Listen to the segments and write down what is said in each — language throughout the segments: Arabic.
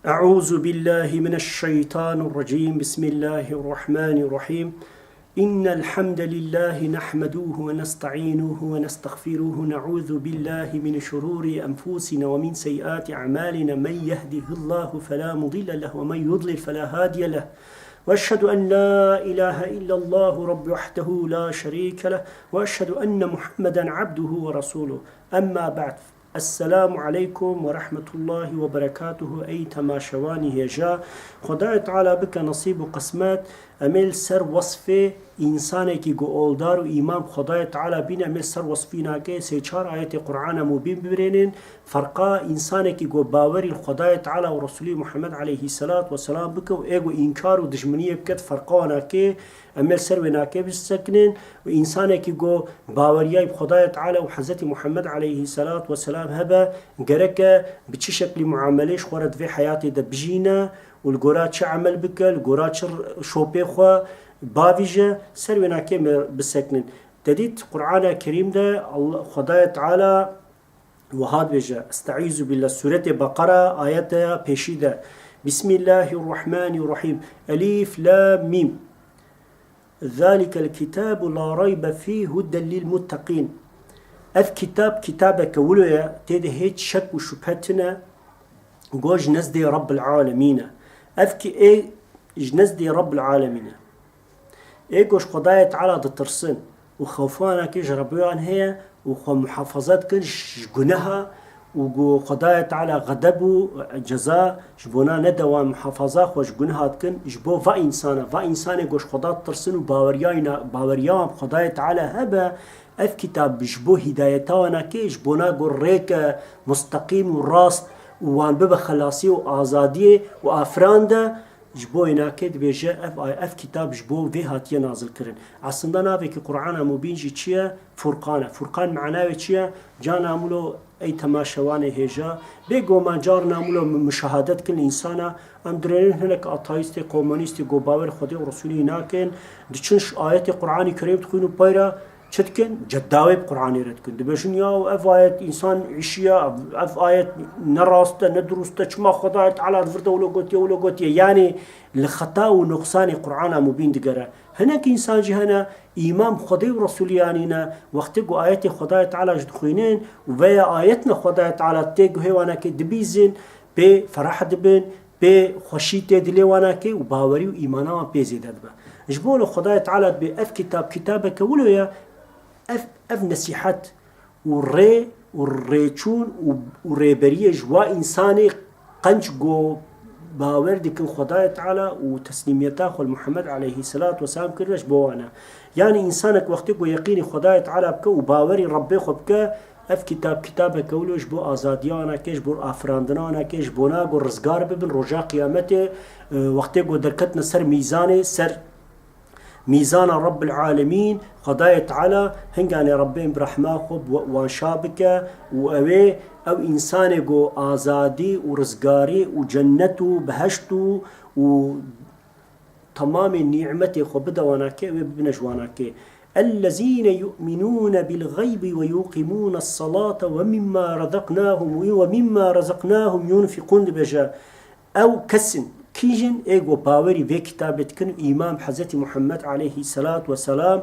أعوذ بالله من الشيطان الرجيم. بسم الله الرحمن الرحيم. إن الحمد لله نحمده ونستعينه ونستغفره، نعوذ بالله من شرور أنفسنا ومن سيئات أعمالنا، من يهده الله فلا مضل له ومن يضلل فلا هادي له، وأشهد أن لا إله إلا الله رب وحده لا شريك له، وأشهد أن محمدا عبده ورسوله. أما بعد، السلام عليكم ورحمة الله وبركاته. أي تماشواني هجا خدای تعالى بك نصيب و قسمت امل سر وصف انسان کی گو اولدار و ایمان خدای تعالى بین امل سر وصفینا که سه چار آیت قرآن مبین ببرینن فرقا انسان کی گو باوری خدای تعالى و رسول محمد علیه الصلاة والسلام بك و ایگو انکار و دشمنی بکت فرقانا که امل سر وناکه بسکنن و انسان کی گو باوریای خدای تعالى و حضرت محمد علیه الصلاة والسلام هبا گرک بچه شکل معاملش خورد في حياتي دبجينا والجورات شو عمل بك الجورات شو شوبي خوا بافيجا سروينا كم بسكنن تديت قرآن الكريم ده الله خداي تعالى وهاد بيجا استعيذ بالله سورة بقرة آياتها بيشيدة. بسم الله الرحمن الرحيم. ألف لام ميم ذلك الكتاب لا ريب فيه هدى للمتقين. اف كتابك ولويا تيد هيت شك وشبهتنا جوج نزدي رب العالمين. افكي ايه جنزدي رب العالمين ايه جوش خداية تعالى دترسن وخوفانا كيش ربيان هي وخو محافظات كنش جنها وجو خداية تعالى غضبو جزاء جبونا ندوا محافظة خوش جنها كن جبو فا إنسانة جوش خداية ترسن وباوريان خداية تعالى هبا اف كتاب جبو هدايتانا كيش بونا قريك مستقيم وراست وان ببا خلاصي وآزادية وآفرانده جبو يناكد بيجا اف كتاب جبو في هاتيه نازل كرن. عصندا نافي كي قرآن مبين جي چيا فرقان معناه چيا جانا مولو اي تماشوانه هجا بيگو ما جار نامولو مشاهدت كل انسانا ام درين هناك اتايستي كومونيستي گو باور خدي ورسولي ناكن دچنش آيات قرآن كريم تخونو بايرا شتكن جداوي بقرآن يردكن دبشن يا اف آيات انسان عشيا اف آيات نراسته ندرسته چما خدايت على فرده ولو قوتي يعني لخطا ونقصان قرآن مبين دقرا هناك انسان جهنا امام خدي ورسولي يانينا وقتقو آيات خدايت على جدخوينين وفيا آياتنا خدايت على تيقو هيوانا كي دبيزين بي فرح دبن بي خوشيتي دلي وانا كي وباوري وإيمانا بيزيد دبا جبولو خدايت على بأف كتابك ولويا اف نصيحت والريچون وريبريه جوا انساني قنج جو باور ديك خداي تعالى وتسليميته خل محمد عليه الصلاه والسلام كرش بوانا يعني انسانك وقتك ويقيني خداي تعالى بك وباوري ربي خبك اف كتابك ولوش بو ازاديانا كيش بو افراندنا كيش بونا جو رزقار ببن رجا قيامته وقتك دركتنا سر ميزاني سر ميزان رب العالمين خداية تعالى هنگاني ربين برحمة خب وانشابك وأوي أو إنسان جو آزادي ورزقاري وجنته بهشته وتمام النعمة خبدا وناكي وبنجواناكي الذين يؤمنون بالغيب ويقيمون الصلاة ومما رزقناهم ينفقون بجا أو كسن كيجن ايغو باوري في كتابت كن امام حضرت محمد عليه الصلاة والسلام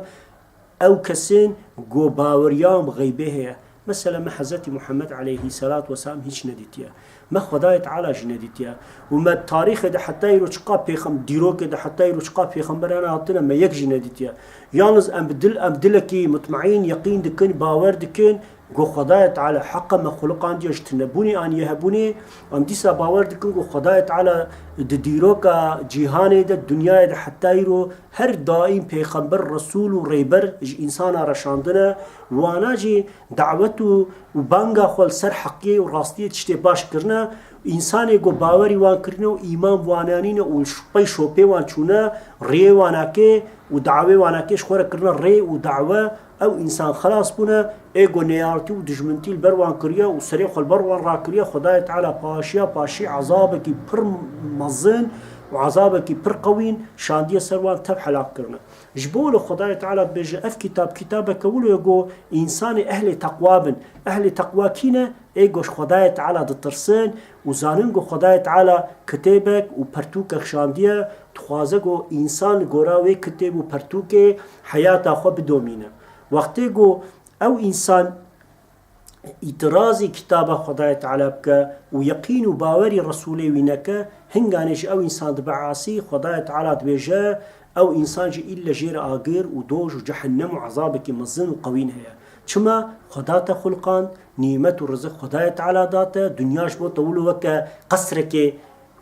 او كسين جو باوريام غيبه هي مثلا ما حضرت محمد عليه الصلاة والسلام هيش نديتيا ما خدايت على جنديتيا وما التاريخ ده حتى يروشقا بيخم ديروك ده حتى يروشقا بيخم برانا هاتنا ما يك جنديتيا يالز ام بدلكي مطمعين يقين دكن باور دكن جو خدايت على حق مخلوقان دي اجتنبوني ان يهبوني ام ديسا باور دكن جو خدايت على ديروكا جيهاني ده الدنيا ده حتى يرو هر دائم پیغمبر رسول و ريبر انسان رشاندنا وانا جي دعوته وبانغا خول سر حقي وراستي تشتي باش كرنا انسان جو باوري وان كرنا ایمان وانانين و شپي شوپي وان چونا ري واناكي ودعوه واناكي شخور كرنا ري ودعوه او انسان خلاص بنا ايگو نيارتي ودجمنتي البروان كريا وسريخ البروان راكريا خداية تعالى باشي عذابك پر مزن وعذابك برقوين شاندية سروان تب حلاك كرنا جبول خداي تعالى بيجي اف كتابك ولو يقو انسان اهل تقوابن اهل تقوى كينا ايقوش خداي تعالى دترسن وزاننگو خداي تعالى كتابك وبرتوك شاندية تخوازقو انسان قراوي كتاب وبرتوك حياة خو بدومينه وقتيقو او انسان اعتراضی کتاب خدای تعالی بکه و یقین و باوری رسولی وینکه هنگانش او انسان دبعاسی خدای تعالی دبیجه او انسان جی ایلا جیر آگر و دوج و جهنم و عذابك مزن و قوین هیا چما خدا تا خلقان نیمت و رزق خدای تعالی داته دنیاش بو طولو وکه قصرك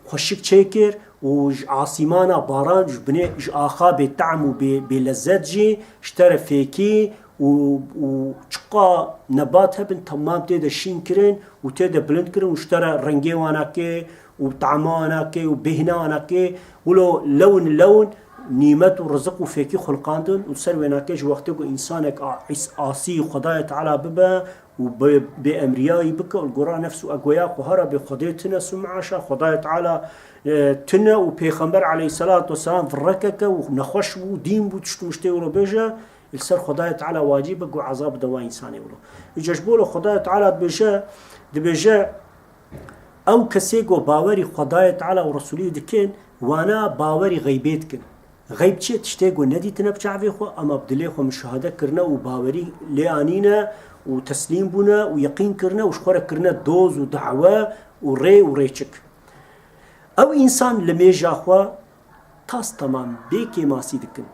خوشک چیکر و عاصمانا باران بني آخا بطعم و بلذت جي اشترى فيكي وشقا نبات هبن تمام تيدا شين كرين وتيدا بلند كرين واشترى رنجي واناكي وطعما واناكي وبهنا واناكي ولو لون نيمت ورزق وفيكي خلقاندن وسر واناكيش وقتكو انسانك عاصي خدايا تعالى ببا وبأمرياي بكا والقرآن نفسه أقوياق وهرا بخديتنا سمعاشا خدايا تعالى تنا وبيخمبر عليه الصلاة والسلام في الرككة ونخوش ودين بوتشتو مشتي ولو بيجا السر خدايا تعالى واجبك وعذاب دواء إنساني ولو يجبولو خدايا تعالى دبيجا أو كسيقو باوري خدايا تعالى ورسولي دكين وانا باوري غيبيتكن غيب چه تشتاقو ندي تنبجع خو أما بدليخو مشاهدة كرنا وباوري ليانينا وتسليم بنا ويقين كرنا وشخورة كرنا دوز ودعوة وريچك او انسان لميجا خوا تاس تمام بيكي ماسي دكن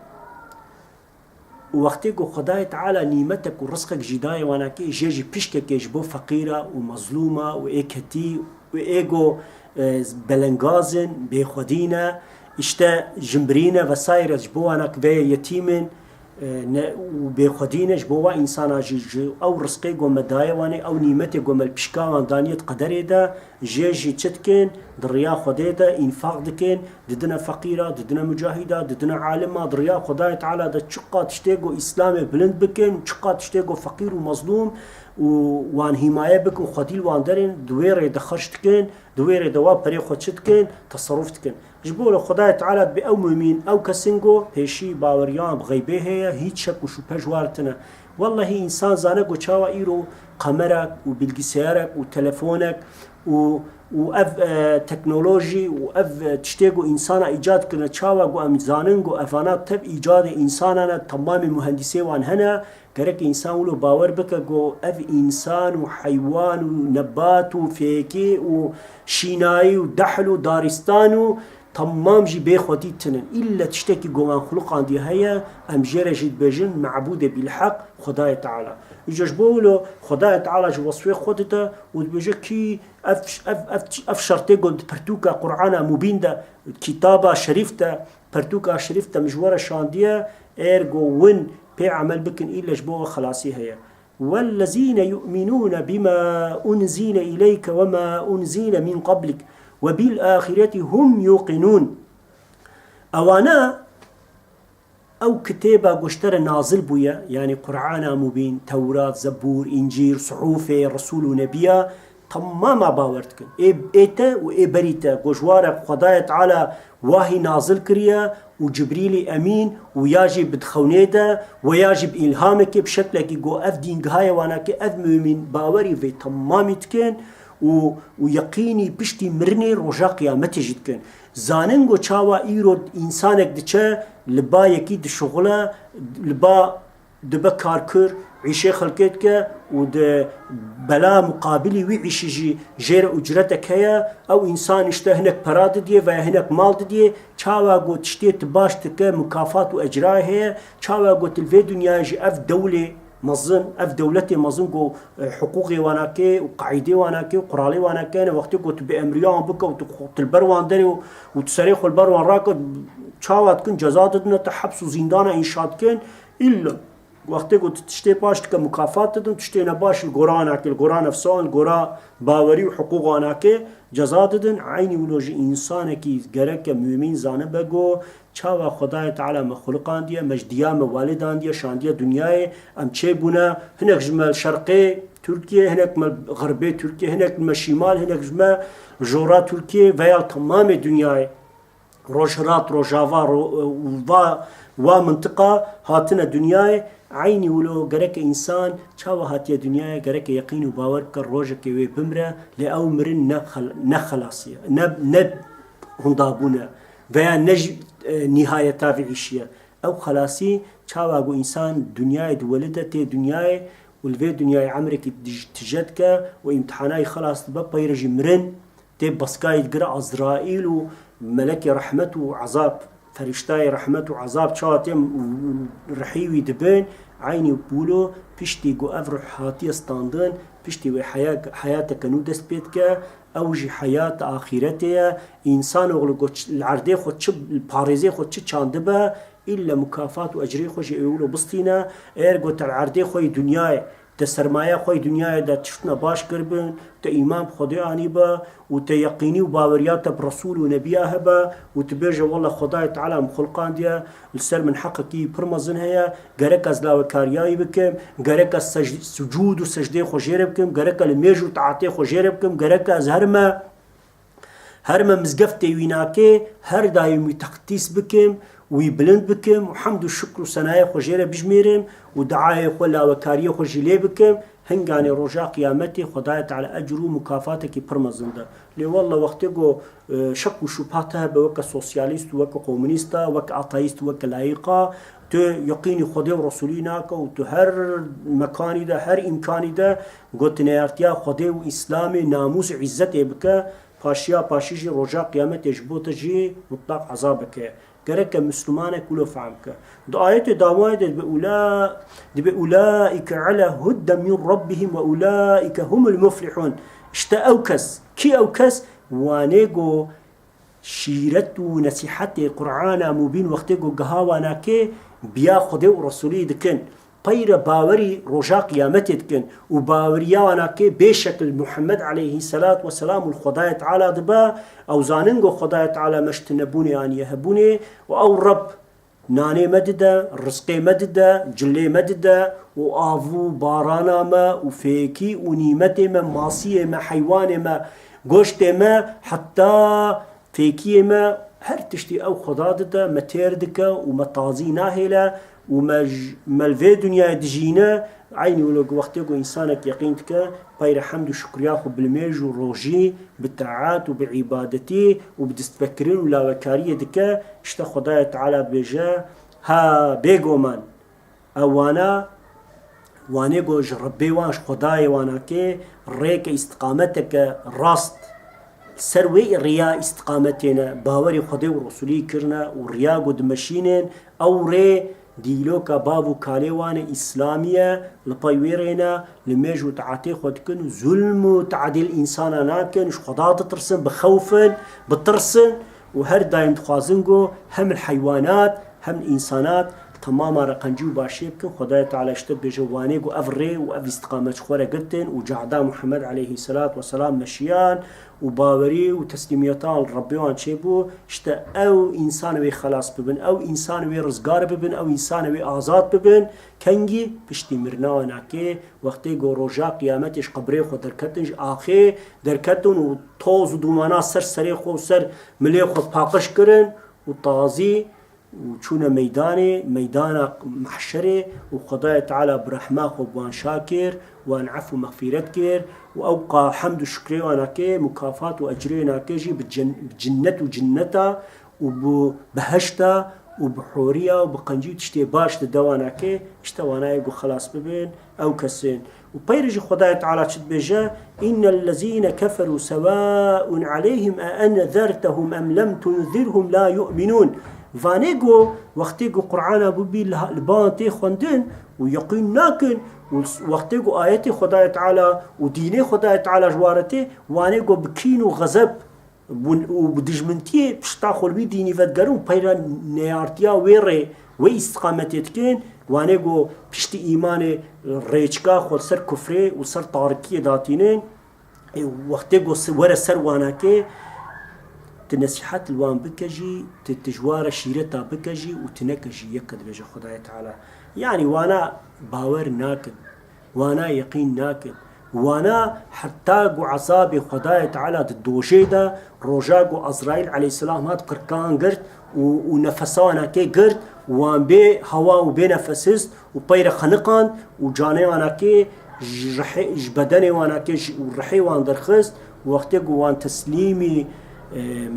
ووقتيكو خداي تعالى نيمتك ورزقك جداي واناكي جيجي بيشككيش بو فقيرة ومظلومة وايكتي وايجو بلنغازن بخدينة اشتا جمبرينة وسايرة جبوانك بي يتيمن وبخدينش بوا انسان جي او رزقي قوم دايواني او نيمتي قوم البشكاوان دانيت قدري دا جيجي تشتكن دريا خديدا انفاق دكن ددنا فقيرة ددنا مجاهدة ددنا عالمة دريا خداي تعالى دا تشقا تشتيقو اسلامي بلند بكن تشقا تشتيقو فقير ومظلوم وان حماية بكن خديل وان دارين دويري دخشتكن دويري دوا بريخو تشتكن تصرفتكن جبولو خداي تعالى بأو مؤمن أو كسنجو هشي باوريان بغيبه هي هيت شك وشوبه جوارتنا والله إنسان زانك وشاوا إيرو قمرك وبالجسارك وتلفونك وأف تكنولوجي وأف تشتيجو إنسان إيجاد كنا شاوا جو أم زاننجو أفانات تب إيجاد إنساننا تمام مهندسي وان هنا كرك إنسان ولو باور بك جو أف إنسان وحيوان ونبات وفيكي وشيناي ودحل ودارستان تمام جي بيخوتي تنن إلا تشتكي قوان خلق عندي هيا أم جيد بجن معبودة بالحق خدايا تعالى يجوش بولو خدايا تعالى جو وصفي خودتا وتبجي كي أف شرطي قد برتوكا قرآن مبين دا كتابة شريفتا برتوكا شريفتا مجورة شاندية إيرغو ون بي عمل بكن إلا جبوه خلاصي هيا والذين يؤمنون بما أنزل إليك وما أنزل من قبلك وبالآخرة هم يوقنون أوانا أو كتابة قشتر نازل بويا يعني قرآن مبين توراة زبور إنجيل صحوفة رسول ونبيا تماما باورتكن إيتا وإبريتا قجوارك خداية على واهي نازل كريا وجبريل أمين وياجب بدخونيدا وياجب إلهامك بشكلك يقو أف دينغهايا واناك أف مؤمن باوري في تمامتكن ويقيني بشتي مرني رجا قيامتي جدكن زاننگو چاوا ايرو انسانك دچه لبا يكي دشغله لبا دبا كاركر عيشي خلقتك ود بلا مقابلي ويعيش جي جير اجرتك هيا او انسان اشته هناك براد دي و هناك مال دي چاوا گو تشتيت باشتك مكافات واجراء هيا چاوا گو تلفي دنيا جي اف دوله مظن اف دولتي مظن جو حقوقي واناكي وقاعدي واناكي وقرالي واناكي انا وقتي قلت بامريان بك وتخط البروان دري وتسريخ البروان راكد شاوات كن جزاتنا تحبس وزندان انشاء كان الا وقتی که تشتی پاشت که مکافات دادن تشتی نباش القرآن که القرآن افسان القرآن باوری و حقوق آنها که جزا دادن عینی ولوج انسان که گره که مؤمن زانه بگو چاوا خدای تعالی مخلوقان دیه مجدیا موالدان دیه شاندیه دنیای ام چه بونه هناك جمال شرقی ترکیه هناك مال غربی ترکیه هناك مال شمال هناك جمال جورا ترکیه و یا تمام دنیای روجرات روجافا و منطقة هاتنا دنياي عيني ولو جرك إنسان شاو هاتيا دنياي جرك يقين وباور كالروجك وبمرة لأو مرن نخلاصية نب هندابونا بيان نج نهاية تافعيشية أو خلاصي شاو إنسان دنياي دولدة تي دنياي والفي دنياي عمرك تجدك وامتحاناي خلاص بابا يرجي مرن تي بسكاي تقرأ عزرائيل وملك رحمة وعذاب فرشتاي رحمة وعذاب شاتم رحيوي دبين عيني بولو بيشتي جو أفرح هاتي استاندن بيشتي حياتك نودس بيتك أوجي حياة آخرتها إنسان وغلقو العردي خود شب الباريزي خود شاندبه إلا مكافات وأجري خوش يقولوا بسطينا إيرغو العردي خوي دنياي تسرمايا خوي دنياي دا تشتنا باش كربن تا إيمان بخدي آنيبا وتيقيني وباوريات برسول ونبيها با وتبيرجا والله خداي تعالى مخلقان ديا السر من حقكي برمزن هيا غارك أزلاو كارياي بكم غارك السجود وسجدي خوشير بكم غارك الميجو تعاطي خوشير بكم غارك أزهرما هرما مزقفتي ويناكي هر دايمي تقتيس بكم ويبلند بكم وحمد والشكر وسنايا خوشيرة بجميرم ودعايا خولا وكاريا خوشيلي بكم هنگاني رجاء قيامتي خدايت على أجر ومكافاتك برمزنده لي والله وقتكو شك وشبهاتها بوكا سوسياليست وكا كومونيستا وكا أطايست وكا لايقا تو يقيني خدي ورسوليناك وتو هر مكاني ده هر إمكاني ده قلت نيارتيا خدي وإسلامي ناموس عزتي بكا پاشیا پاشیجی رجا قیامت اجبوت جی مطلق عذابك گرک مسلمان كله فهمك آيات دعوات بأولئك على هدى من ربهم وأولئك هم المفلحون اشتأوكس كي أوكس وانيجو شيرت نصيحة القرآن مبين وقتكو قهاوانا كي بيا خدي ورسولي دكن غير باوري رجاء قيامته دكن وباوريانا كي بشكل محمد عليه الصلاة والسلام الخداية تعالى دبا أو زاننغو خداية تعالى مشتنبوني أن يهبوني وأو رب ناني مددا رزقي مددا جلي مددا وآفو بارانا ما وفيكي ونيمتي ما ماسية ما حيواني ما قوشتي ما حتى فيكي ما هر تشتي أو خدادتا متيردكا ومتازي ناهلا ومالفي دنيا دجينا عيني ولو وقتكو إنسانك يقينتك باير حمد وشكريا خو بالميج وروجي بالطاعات وبعبادتي وبدستفكرين ولا وكارية دكا اشتا خدايا تعالى بيجا ها بيغو من أوانا وانيغو جربي وانش خدايا واناكي ريك استقامتك راست سروي ريا استقامتنا باوري خدي ورسولي كرنا وريا قد مشينين أو ري ديلوكا بابو كاليوان إسلامية لبايويرينا لميجو تعاتي خدكن ظلم تعديل إنسانا ناكن خدات ترسن بخوفن بترسن وهر دايم تخازنقو هم الحيوانات هم الإنسانات تماما رقنجي وباشيبكن خدايا تعالى اشتد بجوانيق وأفري وأف استقامة خورة قلتن وجعدا محمد عليه الصلاة والسلام مشيان وباوري وتسليميتان الربيوان شيبو اشتا أو إنسانوي خلاص ببن أو إنسانوي رزقار ببن أو إنسانوي آزاد ببن كنجي بشتي مرناوناكي وقتي قو رجا قيامتش قبري خو دركتنج آخي دركتن وطوز ودومانا سر سريخو سر مليخو باقش كرن وطازي وشونا ميدان محشري وقضايا تعالى برحمة وبوان شاكر وان عفو مغفرت كير وأوقع حمد وشكري واناكي مكافات وأجري ناكيجي بجنة وجنتا وبهشتا وبحورية وبقنجي تشتي باش تدواناكي اشتوانايقو خلاص ببين أو كسين وبيرجي خدايا تعالى تشد بجا إن الذين كفروا سواء عليهم أأنذرتهم أم لم تنذرهم لا يؤمنون فانيجو وقتيجو قرآن ببي البانتي خندن ويقين ناكن وقتيجو آياتي خدايا تعالى وديني خدايا تعالى جوارتي وانيجو بكينو غزب وبدجمنتي بشتاخل بي ديني فدقرون بيرا نيارتيا ويري ويستقامتي تكين وانيجو بشتي إيماني ريشكا خل سر كفري وسر طاركي داتينين وقتيجو ورا سر واناكي تنصيحات الوان بكجي تتجوار شيرتها بكجي وتنكجي يكد بيجا خدايا تعالى يعني وانا باور ناكن وانا يقين ناكن وانا حتى قو عذاب خدای تعالى الدوشي دا روجا قو عزرائيل عليه السلام هات قرقان قرد ونفسانا كي قرد وان بي هوا وبي نفسست وبير خنقان وجاني وانا كي بدني وانا كي ورحي وان درخست وقتی قو وان تسليمي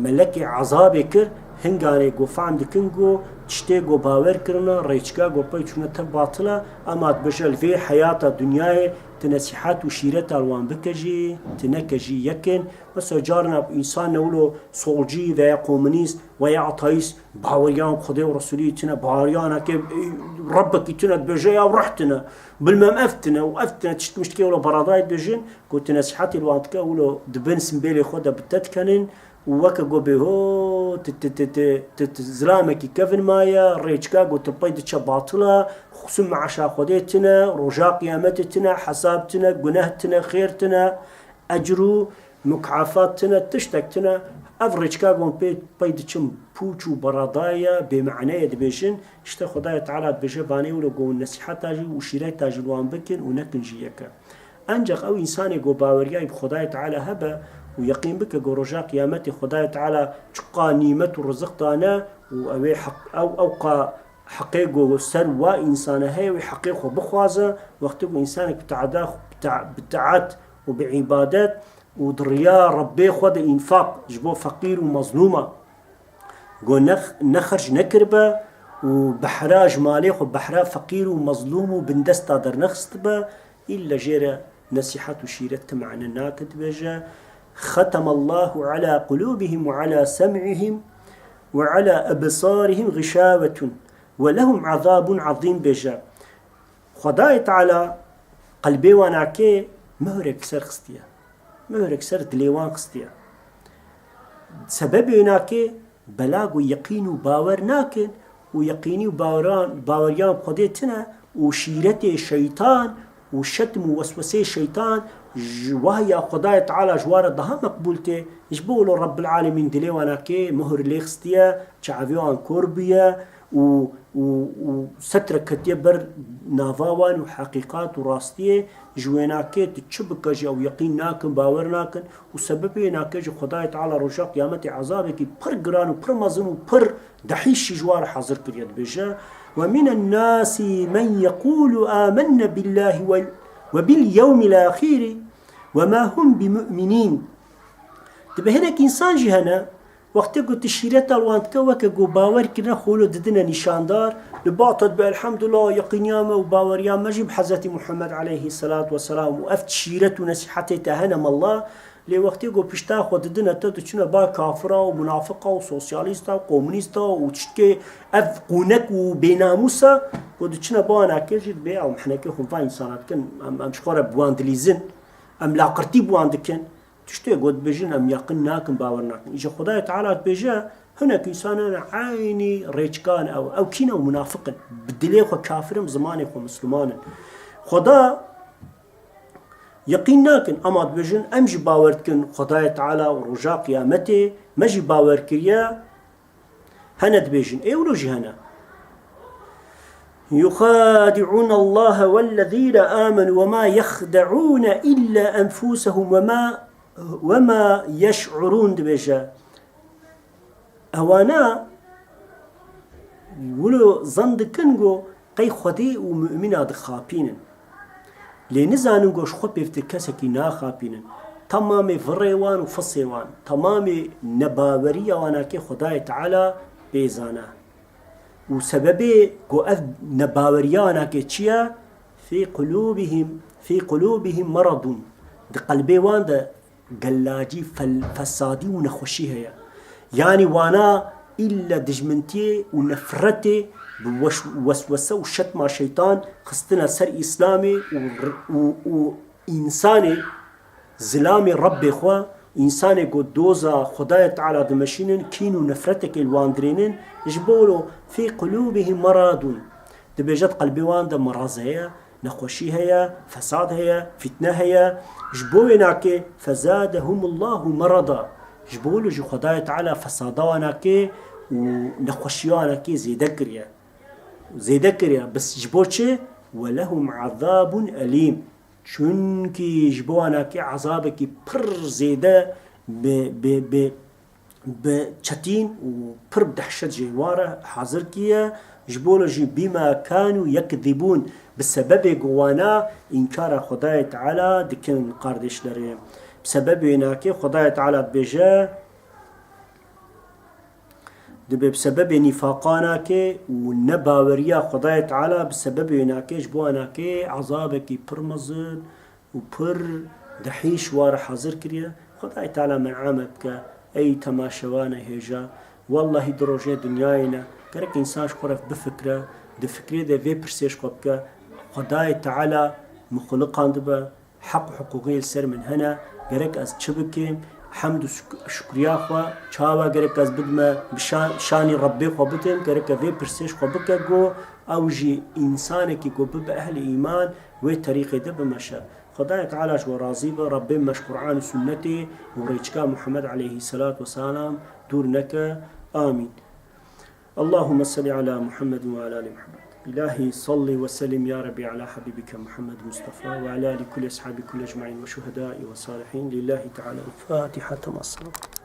ملكي عذابي كر هنگانه گو فهم دکن گو تشتی گو باور کرنا ریچکا گو پای چونه تر باطله اما بجل في حياة دنیای تنصيحات وشيرت الوان بكجي تنكجي يكن بس جارنا انسان نقوله صولجي ويا كومونيست ويا عطايس باوريان خدي ورسولي تنا باوريان كي ربك تنا بجي او رحتنا بالمام افتنا وافتنا تشت مشكله ولا براداي بجن كنت نصيحات الوان تقولوا دبن سمبيلي خدا بتتكنن وكا جو بهو تزلامك كفن مايا ريچكا جو تبايد باطلة خصوم عشا خودتنا رجاء قيامتنا حسابتنا جناهتنا خيرتنا أجرو مكعفاتنا تشتكتنا أفريچكا جو بايد چم بوچو برادايا بمعنى دبيشن اشتا خدايا تعالى بيجي باني ولو جو النصيحة تاجي وشيرات تاجي الوان بكن ونكن جيكا أنجق أو إنساني جو باوريا بخدايا تعالى هبا ويقين بك جورجا قيامتي خداي تعالى شقا نيمة الرزق تانا وأوي حق أوقا حقيقه سلوى إنسان هاي وحقيقه بخوازة وقته إنسانك بتاعت وبعبادات ودريا ربي خد إنفاق جبو فقير ومظلومة جو نخرج نكربه وبحراج ماليخ وبحرا فقير ومظلوم وبندستا در نخستبه إلا جيرا نصيحة وشيرت معنا ناكد بجا ختم الله على قلوبهم وعلى سمعهم وعلى أبصارهم غشاوة ولهم عذاب عظيم بجا خداي تعالى قلبي واناكي مهرك سر خستيا مهرك سر دليوان خستيا سبب هناكي بلاغ ويقين وباور ناكن ويقيني وباوريان بخديتنا وشيرة الشيطان وشتم ووسوسة الشيطان وهي خداي تعالى جوار ضها مقبولته يجبولو رب العالمين دليوانا كي مهر ليخستيا شعبيوان كوربيا وستر كتيبر نافاوان وحقيقات وراستيه جوينا كي تشبك جا ويقين ناكن باور ناكن وسببه ناكي خداي تعالى رجا قيامتي عذابك بر قران وبر مظلم وبر دحيش جوار حاضر كريد بجا ومن الناس من يقول آمنا بالله وباليوم الآخر وما هم بمؤمنين تبهنك إنسان جهنا وقت قلت الشيرات الوانتك وكا باور كنا خولو ددنا نشاندار لبعضت بالحمد لله يقين ياما وباور ياما جيب حضرت محمد عليه الصلاة والسلام وأفت شيرات ونصيحتي تهنم الله لي وقت يقول بيشتاخ وددنا تدوشنا با كافرة ومنافقة وسوسياليستا وكومونيستا وتشتكي أف قونك وبيناموسا ودوشنا بانا كيجد بيع ومحناكي خنفا إنسانات كن أم شخورة بواندليزن أم لاقرتي بواندكن تشتي قد بيجن أم يقن ناكن باور ناكن إجا خداي تعالى بيجا هناك إنسان عيني ريجكان أو كينا ومنافقا بدليخ وكافرم زمانك ومسلمان خدا يقين ناكن أما بيجن أمجي باورتكن خداي تعالى ورجاء قيامته مجي باور كريا هند بيجن ايولو جهنا يخادعون الله والذين آمنوا وما يخدعون إلا أنفسهم وما يشعرون دبجا أوانا ولو ظندكنغو قي خدي ومؤمنا دخابين لنزاننغو شخو بيفتر كسكي ناخابين تمامي فريوان وفصيوان تمامي نباورية وانا كي خداي تعالى بيزانا وسببي قو نباوريانا كي تشيا في قلوبهم مرض دي قلبي وان ده قلاجي فسادي ونخوشيها يعني وانا إلا دجمنتي ونفرتي بوسوسة وشتم شيطان خستنا سر إسلامي وإنساني زلامي ربي خوا إنساني قد دوزا خدايا تعالى دمشينن كينو نفرتك الواندرينن يجبولو في قلوبهم مرض دبيجت قلبي وان ده مرض هيا نخوشي هيا فساد هيا فتنة هيا جبويناكي فزادهم الله مرضا جبولو جو خدايا تعالى فساداناكي ونخوشياناكي زيدكريا بس جبوشي ولهم عذاب أليم چونکی جبوانا که عذاب کی پر زیده به چتین و پر دهشت جواره حاضر کیه جبول جی بما كانوا يكذبون بسبب گوانا انکار خدای تعالی دکن قردش داره بسبب اینا که خدای تعالی بجه بسبب نفاقانا که و نباوریا خدای تعالی بسبب اینا که جبوانا که عذاب کی پر مزد و پر دحیش وار حاضر کریه خدای تعالی منعامه بکه ای تماشوانه هجا والله دروجه دنیاینا گرک انسانش خورف بفکره دفکری ده وی پرسیش خوب که خدای تعالی مخلقان دبه حق حقوقی السر من هنا گرک از چه بکیم حمد و شکریا خوا چاوا گرک از بدمه شانی ربی خوا بتیم گرک وی پرسیش خوب که گو او جی انسانی که گو بب اهل ایمان وی طریقی ده بمشه خدای تعالی جو راضی به رب مش قرآن و سنتی و ریچکا محمد علیه الصلاة والسلام دور نکه آمین. اللهم صل على محمد وعلى آل محمد. إلهي صل وسلم يا ربي على حبيبك محمد مصطفى وعلى آل كل أصحابك كل أجمعين وشهداء وصالحين لله تعالى الفاتحة مع الصلاة.